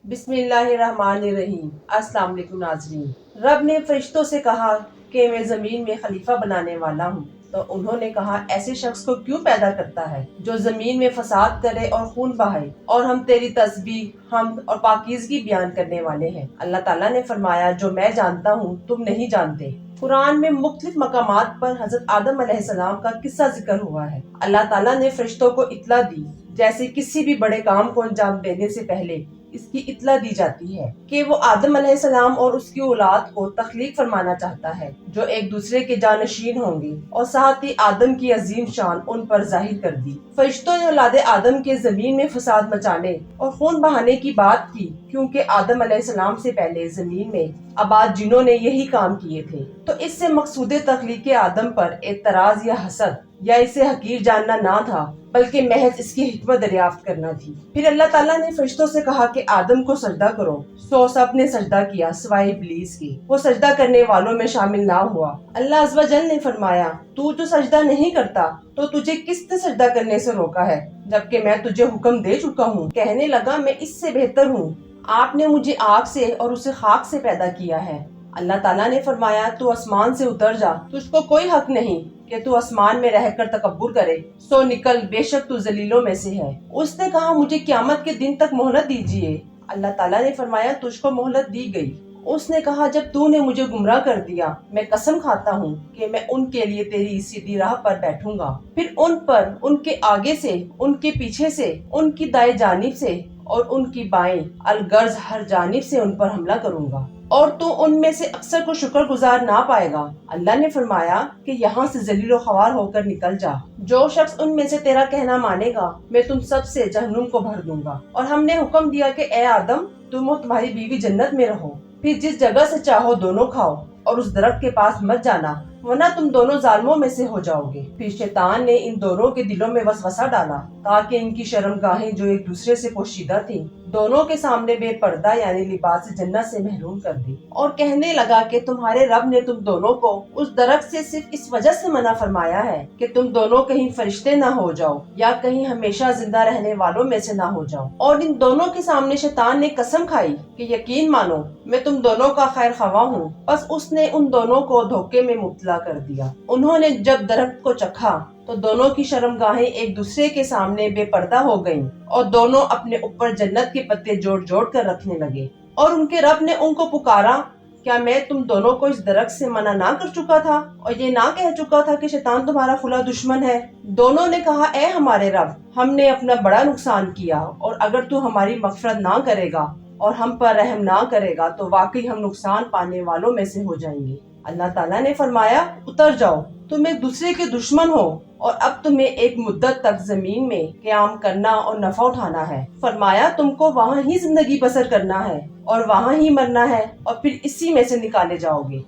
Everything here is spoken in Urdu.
بسم اللہ الرحمن الرحیم۔ السلام علیکم ناظرین۔ رب نے فرشتوں سے کہا کہ میں زمین میں خلیفہ بنانے والا ہوں، تو انہوں نے کہا ایسے شخص کو کیوں پیدا کرتا ہے جو زمین میں فساد کرے اور خون بہائے، اور ہم تیری تسبیح، حمد اور پاکیزگی بیان کرنے والے ہیں۔ اللہ تعالیٰ نے فرمایا جو میں جانتا ہوں تم نہیں جانتے۔ قرآن میں مختلف مقامات پر حضرت آدم علیہ السلام کا قصہ ذکر ہوا ہے۔ اللہ تعالیٰ نے فرشتوں کو اطلاع دی، جیسے کسی بھی بڑے کام کو انجام دینے سے پہلے اس کی اطلاع دی جاتی ہے کہ وہ آدم علیہ السلام اور اس کی اولاد کو تخلیق فرمانا چاہتا ہے جو ایک دوسرے کے جانشین ہوں گے، اور ساتھ ہی آدم کی عظیم شان ان پر ظاہر کر دی۔ فرشتوں نے اولاد آدم کے زمین میں فساد مچانے اور خون بہانے کی بات کی، کیونکہ آدم علیہ السلام سے پہلے زمین میں آباد جنوں نے یہی کام کیے تھے۔ تو اس سے مقصود تخلیق آدم پر اعتراض یا حسد یا اسے حقیر جاننا نہ تھا، بلکہ محض اس کی حکمت دریافت کرنا تھی۔ پھر اللہ تعالیٰ نے فرشتوں سے کہا کہ آدم کو سجدہ کرو، سو سب نے سجدہ کیا سوائے ابلیس کے، وہ سجدہ کرنے والوں میں شامل نہ ہوا۔ اللہ عز و جل نے فرمایا تو جو سجدہ نہیں کرتا تو تجھے کس نے سجدہ کرنے سے روکا ہے، جبکہ میں تجھے حکم دے چکا ہوں۔ کہنے لگا میں اس سے بہتر ہوں، آپ نے مجھے آگ سے اور اسے خاک سے پیدا کیا ہے۔ اللہ تعالیٰ نے فرمایا تو آسمان سے اتر جا، تجھ کو کوئی حق نہیں کہ تو آسمان میں رہ کر تکبر کرے، سو نکل، بے شک تو ذلیلوں میں سے ہے۔ اس نے کہا مجھے قیامت کے دن تک مہلت دیجیے۔ اللہ تعالیٰ نے فرمایا تجھ کو مہلت دی گئی۔ اس نے کہا جب تو نے مجھے گمراہ کر دیا، میں قسم کھاتا ہوں کہ میں ان کے لیے تیری سیدھی راہ پر بیٹھوں گا، پھر ان پر، ان کے آگے سے، ان کے پیچھے سے، ان کی دائیں جانب سے اور ان کی بائیں، الغرض ہر جانب سے ان پر حملہ کروں گا، اور تو ان میں سے اکثر کو شکر گزار نہ پائے گا۔ اللہ نے فرمایا کہ یہاں سے ذلیل و خوار ہو کر نکل جا، جو شخص ان میں سے تیرا کہنا مانے گا میں تم سب سے جہنم کو بھر دوں گا۔ اور ہم نے حکم دیا کہ اے آدم تم اور تمہاری بیوی جنت میں رہو، پھر جس جگہ سے چاہو دونوں کھاؤ، اور اس درخت کے پاس مت جانا ورنہ تم دونوں ظالموں میں سے ہو جاؤ گے۔ پھر شیطان نے ان دونوں کے دلوں میں وسوسہ ڈالا تاکہ ان کی شرمگاہیں جو ایک دوسرے سے پوشیدہ تھیں دونوں کے سامنے بے پردہ یعنی لباس جنت سے محروم کر دی، اور کہنے لگا کہ تمہارے رب نے تم دونوں کو اس درخت سے صرف اس وجہ سے منع فرمایا ہے کہ تم دونوں کہیں فرشتے نہ ہو جاؤ یا کہیں ہمیشہ زندہ رہنے والوں میں سے نہ ہو جاؤ۔ اور ان دونوں کے سامنے شیطان نے قسم کھائی کہ یقین مانو میں تم دونوں کا خیر خواہ ہوں، بس اس نے ان دونوں کو دھوکے میں مبتلا کر دیا۔ انہوں نے جب درخت کو چکھا تو دونوں کی شرمگاہیں ایک دوسرے کے سامنے بے پردہ ہو گئیں، اور دونوں اپنے اوپر جنت کے پتے جوڑ جوڑ کر رکھنے لگے۔ اور ان کے رب نے ان کو پکارا کیا میں تم دونوں کو اس درخت سے منع نہ کر چکا تھا اور یہ نہ کہہ چکا تھا کہ شیطان تمہارا کھلا دشمن ہے؟ دونوں نے کہا اے ہمارے رب، ہم نے اپنا بڑا نقصان کیا، اور اگر تو ہماری مغفرت نہ کرے گا اور ہم پر رحم نہ کرے گا تو واقعی ہم نقصان پانے والوں میں سے ہو جائیں گے۔ اللہ تعالیٰ نے فرمایا اتر جاؤ، تم ایک دوسرے کے دشمن ہو، اور اب تمہیں ایک مدت تک زمین میں قیام کرنا اور نفع اٹھانا ہے۔ فرمایا تم کو وہاں ہی زندگی بسر کرنا ہے اور وہاں ہی مرنا ہے، اور پھر اسی میں سے نکالے جاؤ گے۔